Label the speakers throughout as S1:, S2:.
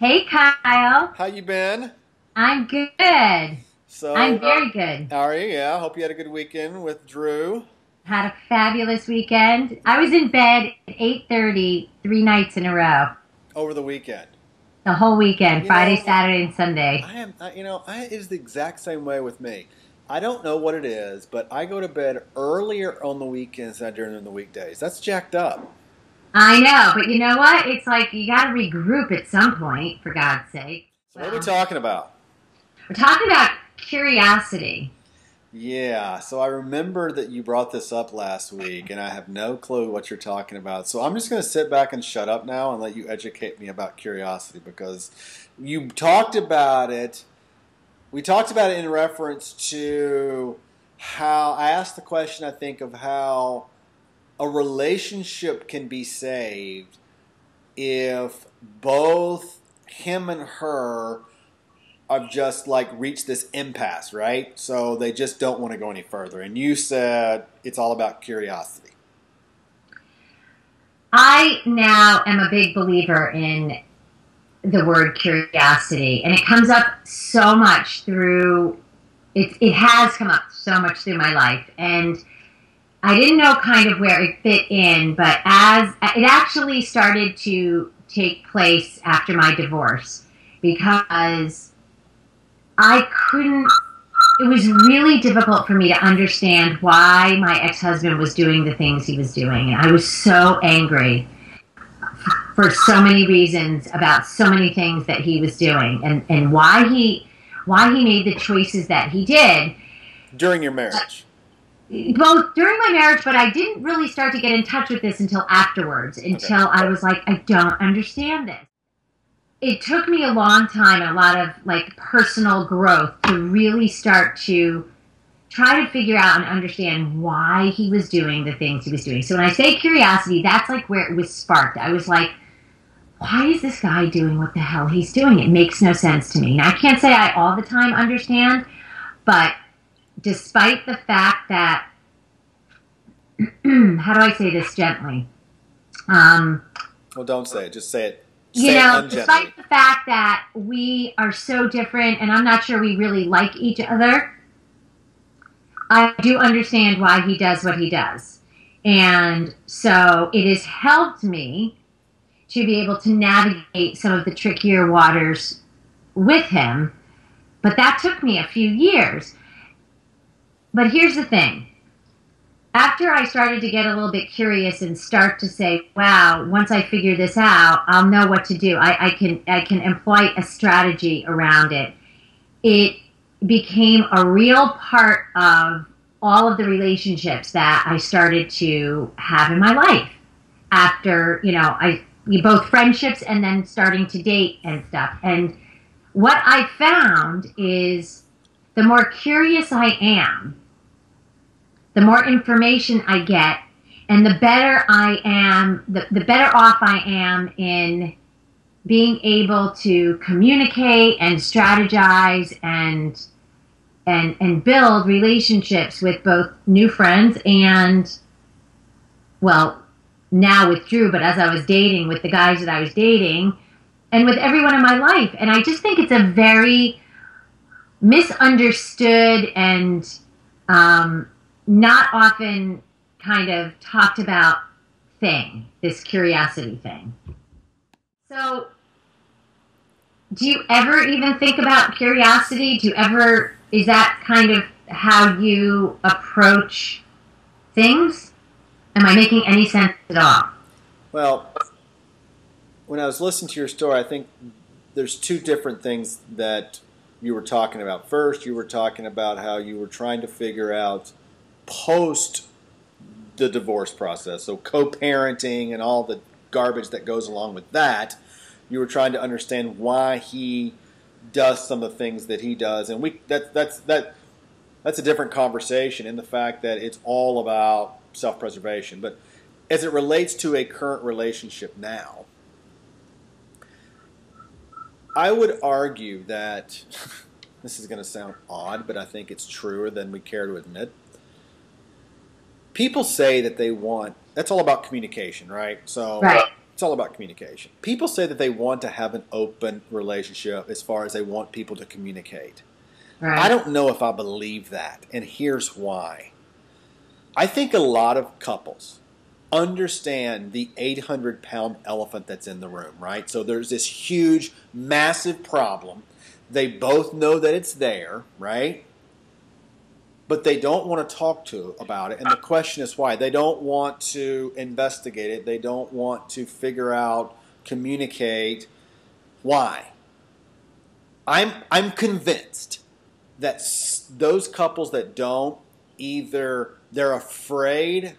S1: Hey, Kyle.
S2: How you been?
S1: I'm good. I'm
S2: So,
S1: very good.
S2: how are you? Yeah, hope you had a good weekend with Drew
S1: Had a fabulous weekend. I was in bed at 8:30 3 nights in a row.
S2: over the weekend.
S1: The whole weekend,
S2: You
S1: Friday,
S2: know,
S1: Saturday, and Sunday.
S2: it is the exact same way with me. I don't know what it is, but I go to bed earlier on the weekends than I do during the weekdays. That's jacked up.
S1: I know, but you know what? It's like you got to regroup at some point, for God's sake.
S2: So, what are we
S1: Well,
S2: talking about?
S1: we're talking about curiosity.
S2: Yeah, so I remember that you brought this up last week, and I have no clue what you're talking about. So I'm just going to sit back and shut up now and let you educate me about curiosity because you talked about it. We talked about it in reference to how I asked the question, I think, of how a relationship can be saved if both him and her have just like reached this impasse, right? So they just don't want to go any further. And you said it's all about curiosity.
S1: I now am a big believer in the word curiosity, and it comes up so much through it has come up so much through my life, and I didn't know kind of where it fit in, but as it actually started to take place after my divorce, because I couldn't, it was really difficult for me to understand why my ex-husband was doing the things he was doing. And I was so angry for so many reasons about so many things that he was doing and why he made the choices that he did.
S2: During your marriage.
S1: Both during my marriage, but I didn't really start to get in touch with this until afterwards,
S2: Okay.
S1: until I was like, I don't understand this. It took me a long time and a lot of like personal growth to really start to try to figure out and understand why he was doing the things he was doing. So when I say curiosity, that's like where it was sparked. I was like, why is this guy doing what the hell he's doing? It makes no sense to me. Now, I can't say I all the time understand, but despite the fact that, how do I say this gently?
S2: Well, don't say it. Just say it.
S1: You
S2: Say it
S1: know,
S2: ungently.
S1: despite the fact that we are so different and I'm not sure we really like each other, I do understand why he does what he does. And so it has helped me to be able to navigate some of the trickier waters with him. But that took me a few years. But here's the thing. After I started to get a little bit curious and start to say, wow, once I figure this out, I'll know what to do. I can employ a strategy around it. It became a real part of all of the relationships that I started to have in my life after, both friendships and then starting to date and stuff. And what I found is the more curious I am, the more information I get, and the better I am, the better off I am in being able to communicate and strategize and build relationships with both new friends and, well, now with Drew, but as I was dating, with the guys that I was dating, and with everyone in my life. And I just think it's a very misunderstood and not often kind of talked about thing, this curiosity thing. So, do you ever even think about curiosity? Is that kind of how you approach things? Am I making any sense at all?
S2: Well, when I was listening to your story, I think there's two different things that you were talking about. First, you were talking about how you were trying to figure out post the divorce process, so co-parenting and all the garbage that goes along with that. You were trying to understand why he does some of the things that he does, and that's a different conversation in the fact that it's all about self-preservation. But as it relates to a current relationship now, I would argue that this is going to sound odd, but I think it's truer than we care to admit. People say that they want, that's all about communication, right? So
S1: Right.
S2: it's It's all about communication. People say that they want to have an open relationship as far as they want people to communicate.
S1: Right.
S2: I don't know if I believe that, and here's why. I think a lot of couples understand the 800-pound elephant that's in the room, right? So there's this huge, massive problem. They both know that it's there, right? But they don't want to talk about it. And the question is why. They don't want to investigate it. They don't want to figure out, communicate. Why? I'm convinced that those couples that don't, either they're afraid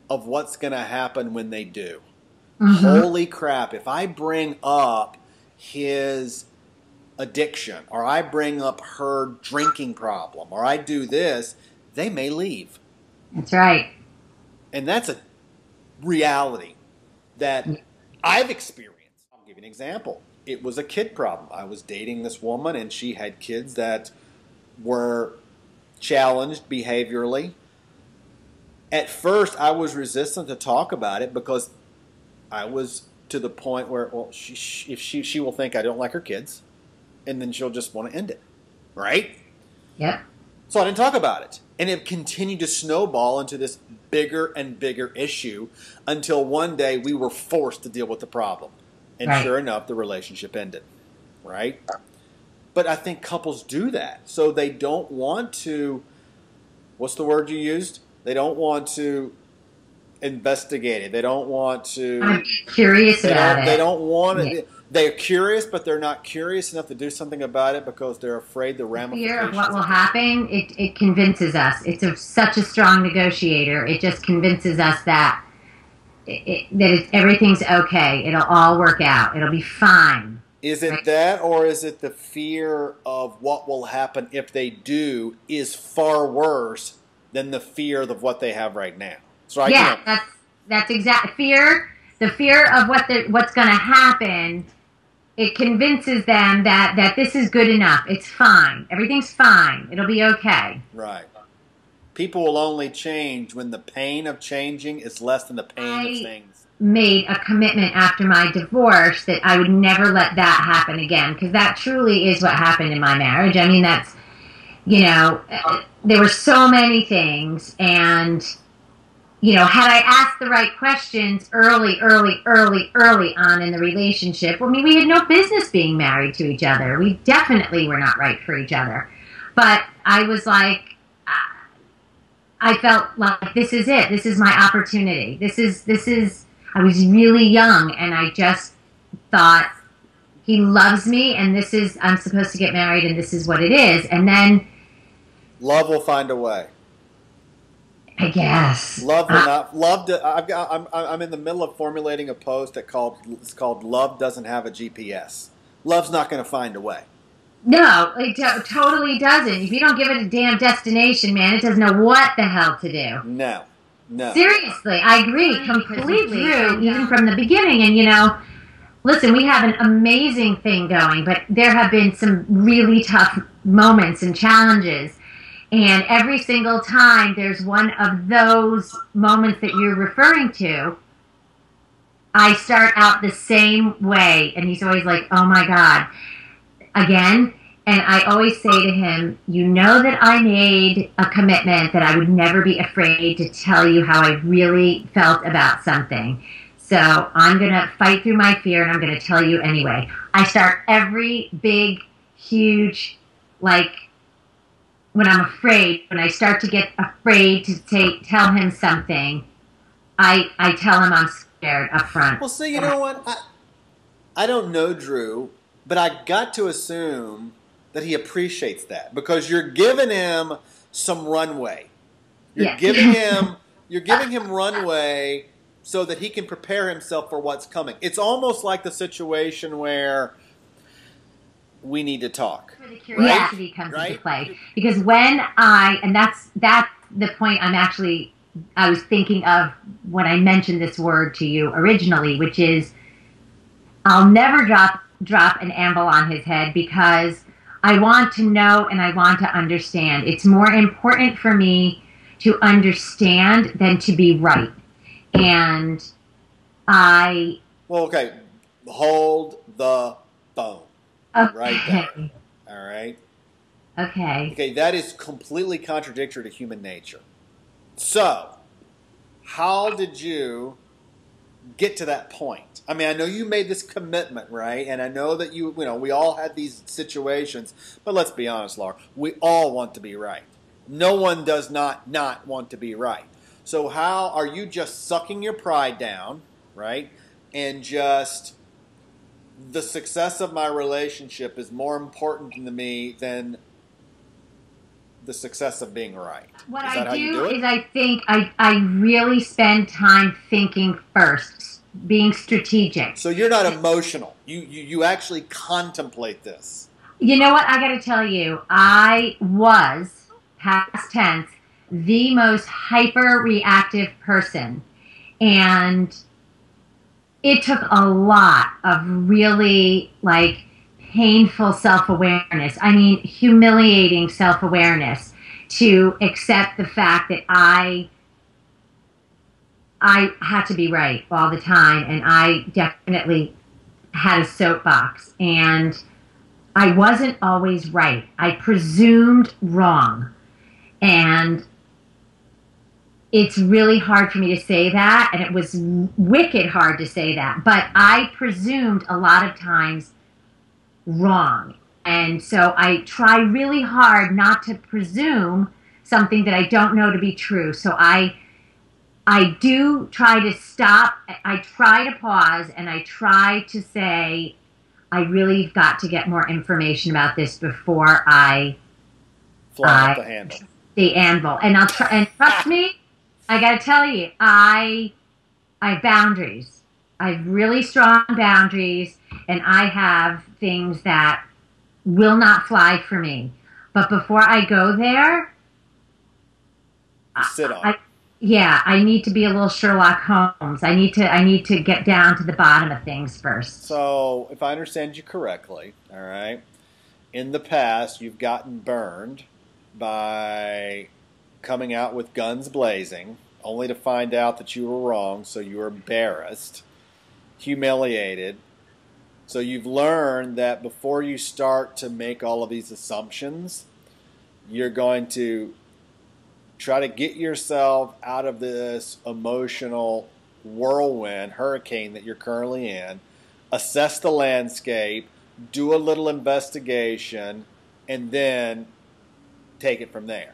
S2: of what's going to happen when they do. Mm-hmm. Holy crap, if I bring up his addiction, or I bring up her drinking problem, or I do this, they may leave.
S1: That's right.
S2: And that's a reality that I've experienced. I'll give you an example. It was a kid problem. I was dating this woman, and she had kids that were challenged behaviorally. At first, I was resistant to talk about it because I was to the point where, well, she will think I don't like her kids, and then she'll just want to end it, right?
S1: Yep.
S2: So I didn't talk about it, and it continued to snowball into this bigger and bigger issue until one day we were forced to deal with the problem, and right. Sure enough, the relationship ended, right? But I think couples do that, so they don't want to. What's the word you used? They don't want to investigate it. They don't want to.
S1: I'm curious about it.
S2: They don't want it. Yeah. They're curious, but they're not curious enough to do something about it because they're afraid the ramifications.
S1: Fear of what will happen, it convinces us. It's such a strong negotiator. It just convinces us that everything's okay. It'll all work out. It'll be fine.
S2: Is it right? That, or is it the fear of what will happen if they do is far worse than the fear of what they have right now? So
S1: that's exact fear. The fear of what's going to happen. It convinces them that this is good enough. It's fine. Everything's fine. It'll be okay.
S2: Right. People will only change when the pain of changing is less than the pain of things.
S1: Made a commitment after my divorce that I would never let that happen again, because that truly is what happened in my marriage. I mean, that's, there were so many things, and had I asked the right questions early on in the relationship, I mean, we had no business being married to each other. We definitely were not right for each other. But I was like, I felt like this is it. This is my opportunity. I was really young, and I just thought, he loves me, and I'm supposed to get married, and this is what it is. And then
S2: love will find a way.
S1: I guess.
S2: Love will not. Love. I'm in the middle of formulating a post it's called "Love Doesn't Have a GPS." Love's not going to find a way.
S1: No, it totally doesn't. If you don't give it a damn destination, man, it doesn't know what the hell to do.
S2: No.
S1: Seriously, I agree completely. Even from the beginning, and listen, we have an amazing thing going, but there have been some really tough moments and challenges. And every single time there's one of those moments that you're referring to, I start out the same way. And he's always like, oh my God, again. And I always say to him, that I made a commitment that I would never be afraid to tell you how I really felt about something. So I'm going to fight through my fear, and I'm going to tell you anyway. I start every big, huge, when I'm afraid, when I start to get afraid to tell him something, I tell him I'm scared up front.
S2: Well, see, you know what? I don't know Drew, but I got to assume that he appreciates that because you're giving him some runway. You're giving him runway so that he can prepare himself for what's coming. It's almost like the situation where we need to talk.
S1: The curiosity comes into play. Because and that's the point I was thinking of when I mentioned this word to you originally, which is I'll never drop an anvil on his head because I want to know and I want to understand. It's more important for me to understand than to be right. And
S2: well, Well, okay. Hold the phone right there.
S1: Okay.
S2: All right.
S1: Okay.
S2: Okay, that is completely contradictory to human nature. So, how did you get to that point? I mean, I know you made this commitment, right? And I know that you know, we all had these situations, but let's be honest, Laura, we all want to be right. No one does not want to be right. So how are you just sucking your pride down, right? And just the success of my relationship is more important to me than the success of being right.
S1: What
S2: Is that
S1: I
S2: how you
S1: do
S2: do it?
S1: is I think I really spend time thinking first, being strategic.
S2: So you're not emotional. You actually contemplate this.
S1: You know what? I got to tell you, I was, past tense, the most hyper reactive person. And it took a lot of really like painful self awareness. I mean, humiliating self awareness to accept the fact that I had to be right all the time, and I definitely had a soapbox, and I wasn't always right. I presumed wrong, and it's really hard for me to say that, and it was wicked hard to say that, but I presumed a lot of times wrong. And so I try really hard not to presume something that I don't know to be true. So I do try to stop, I try to pause, and I try to say, I really got to get more information about this before I
S2: Fly off the handle.
S1: the anvil. And I'll try, and trust me, I got to tell you, I have boundaries. I have really strong boundaries, and I have things that will not fly for me. But before I go there,
S2: You sit on
S1: I,
S2: it.
S1: yeah, I need to be a little Sherlock Holmes. I need to get down to the bottom of things first.
S2: So, if I understand you correctly, all right, in the past you've gotten burned by coming out with guns blazing, only to find out that you were wrong, so you were embarrassed, humiliated. So you've learned that before you start to make all of these assumptions, you're going to try to get yourself out of this emotional whirlwind, hurricane that you're currently in, assess the landscape, do a little investigation, and then take it from there.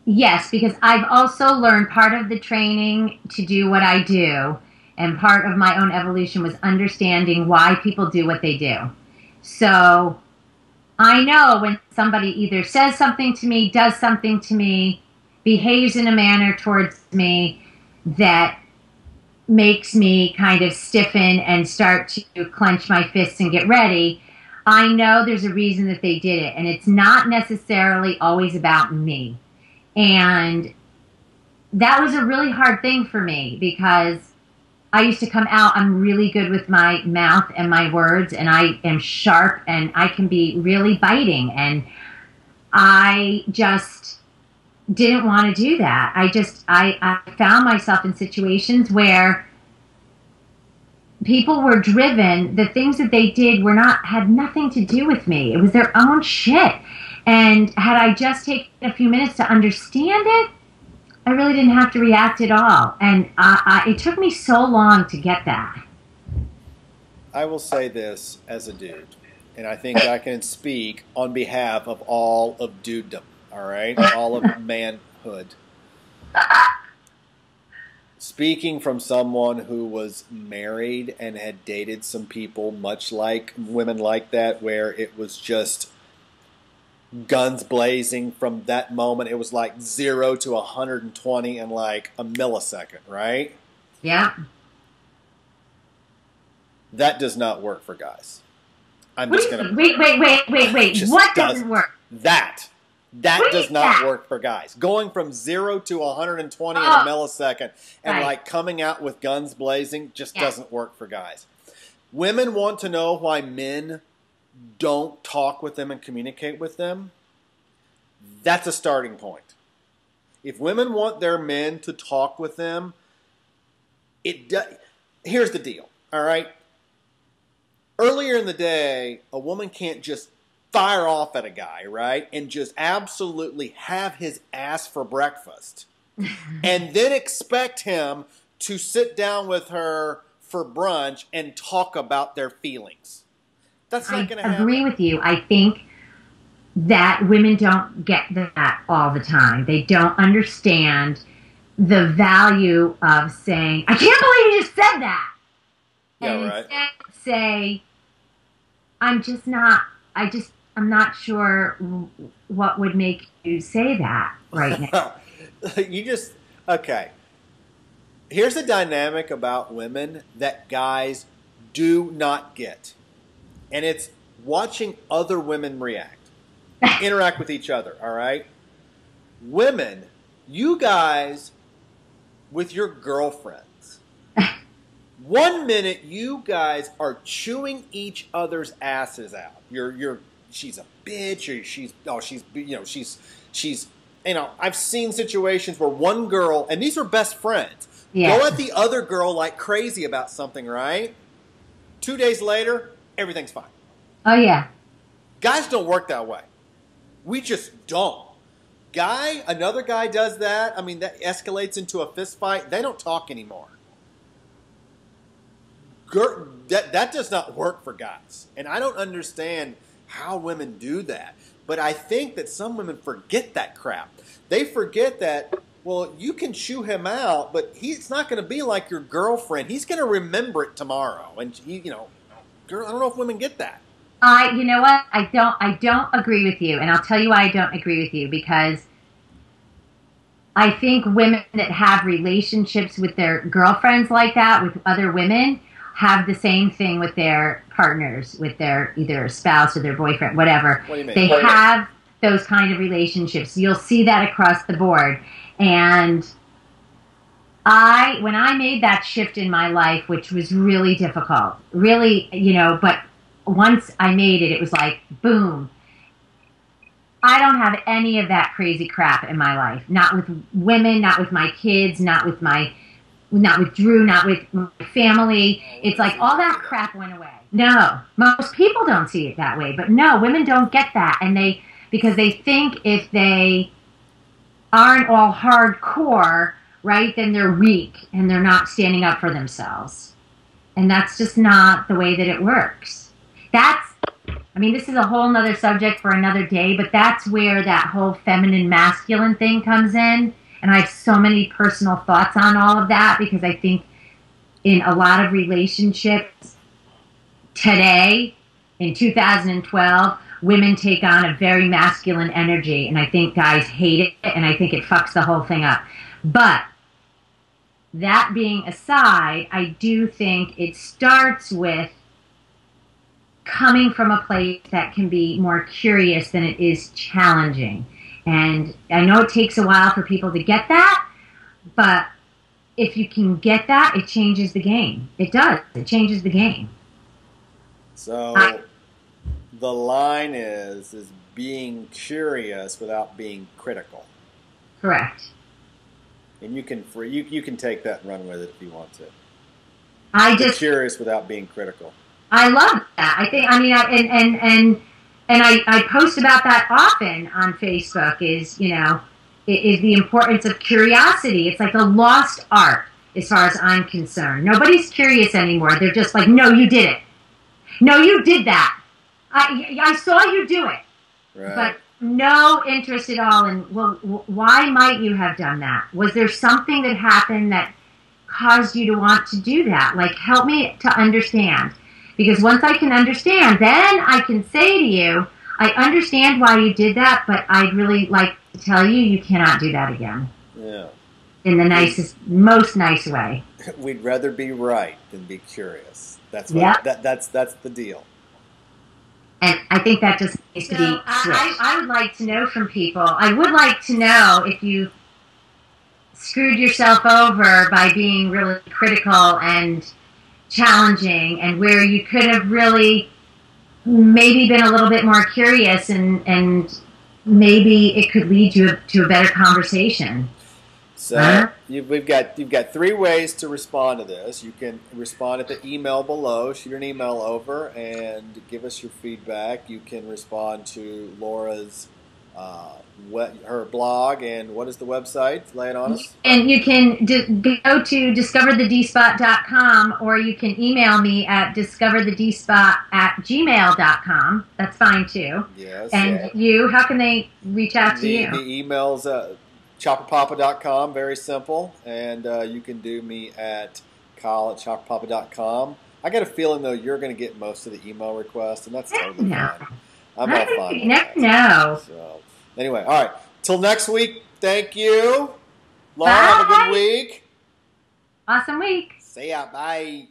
S1: Yes, because I've also learned part of the training to do what I do, and part of my own evolution was understanding why people do what they do. So I know when somebody either says something to me, does something to me, behaves in a manner towards me that makes me kind of stiffen and start to clench my fists and get ready. I know there's a reason that they did it, and it's not necessarily always about me. And that was a really hard thing for me because I used to come out, I'm really good with my mouth and my words, and I am sharp, and I can be really biting, and I just didn't want to do that. I found myself in situations where people were driven, the things that they did had nothing to do with me. It was their own shit. And had I just taken a few minutes to understand it, I really didn't have to react at all. And it took me so long to get that.
S2: I will say this as a dude, and I think I can speak on behalf of all of dudedom, all right? All of manhood. Speaking from someone who was married and had dated some people, much like women like that, where it was just guns blazing from that moment. It was like 0 to 120 in like a millisecond, right?
S1: Yeah.
S2: That does not work for guys. I'm
S1: What
S2: just
S1: do you-
S2: going to...
S1: Wait.
S2: Just
S1: What doesn't work?
S2: That
S1: What
S2: does
S1: is
S2: not
S1: that?
S2: work for guys. Going from 0 to 120 in
S1: Oh.
S2: a millisecond and
S1: Right.
S2: like coming out with guns blazing just
S1: Yeah.
S2: doesn't work for guys. Women want to know why men don't talk with them and communicate with them. That's a starting point. If women want their men to talk with them, here's the deal, all right? Earlier in the day, a woman can't just fire off at a guy, right? And just absolutely have his ass for breakfast. And then expect him to sit down with her for brunch and talk about their feelings. That's not going to happen.
S1: I agree with you. I think that women don't get that all the time. They don't understand the value of saying, I can't believe you just said that.
S2: Yeah,
S1: and
S2: right.
S1: instead say, I'm not sure what would make you say that right now.
S2: Okay. Here's the dynamic about women that guys do not get. And it's watching other women interact with each other, all right? Women, you guys with your girlfriends, 1 minute you guys are chewing each other's asses out. She's a bitch, or she's I've seen situations where one girl, and these are best friends, go at the other girl like crazy about something, right? 2 days later, everything's fine.
S1: Oh, yeah.
S2: Guys don't work that way. We just don't. Another guy does that. I mean, that escalates into a fist fight. They don't talk anymore. That does not work for guys. And I don't understand how women do that. But I think that some women forget that crap. They forget that, well, you can chew him out, but it's not going to be like your girlfriend. He's going to remember it tomorrow. And, I don't know if women get that.
S1: You know what? I don't agree with you. And I'll tell you why I don't agree with you. Because I think women that have relationships with their girlfriends like that, with other women, have the same thing with their partners, with their either spouse or their boyfriend, whatever.
S2: What do you mean?
S1: They have those kind of relationships. You'll see that across the board. And when I made that shift in my life, which was really difficult, really, but once I made it, it was like, boom. I don't have any of that crazy crap in my life. Not with women, not with my kids, not with Drew, not with my family. It's like all that crap went away. No, most people don't see it that way. But no, women don't get that. And because they think if they aren't all hardcore, right, then they're weak and they're not standing up for themselves. And that's just not the way that it works. This is a whole nother subject for another day, but that's where that whole feminine masculine thing comes in. And I have so many personal thoughts on all of that because I think in a lot of relationships today, in 2012, women take on a very masculine energy. And I think guys hate it, and I think it fucks the whole thing up. But that being aside, I do think it starts with coming from a place that can be more curious than it is challenging. And I know it takes a while for people to get that, but if you can get that, it changes the game. It does. It changes the game.
S2: So the line is being curious without being critical.
S1: Correct.
S2: And you can take that and run with it if you want to.
S1: Be
S2: curious without being critical.
S1: I love that. I post about that often on Facebook is the importance of curiosity. It's like a lost art as far as I'm concerned. Nobody's curious anymore. They're just like, no, you did it. No, you did that. I saw you do it.
S2: Right.
S1: But no interest at all in, well, why might you have done that? Was there something that happened that caused you to want to do that? Like, help me to understand. Because once I can understand, then I can say to you, I understand why you did that, but I'd really like to tell you, you cannot do that again.
S2: Yeah.
S1: In the most nice way.
S2: We'd rather be right than be curious. That's that's the deal.
S1: And I think that just needs to be I would like to know from people. I would like to know if you screwed yourself over by being really critical and challenging, and where you could have really maybe been a little bit more curious, and maybe it could lead you to a better conversation.
S2: So you've got 3 ways to respond to this. You can respond at the email below, shoot an email over, and give us your feedback. You can respond to Laura's her blog, and what is the website? Lay it on us.
S1: And you can go to discovertheDspot.com, or you can email me at discovertheDspot@gmail.com. That's fine too.
S2: Yes.
S1: And how can they reach out to you?
S2: The email's chopperpapa.com, very simple. And you can do me at Kyle@chopperpapa.com. I got a feeling, though, you're going to get most of the email requests, and that's totally fine. I'm not fine.
S1: You never know.
S2: So, anyway, all right. Till next week, thank you. Laura,
S1: Bye.
S2: have a good week.
S1: Awesome week.
S2: See ya. Bye.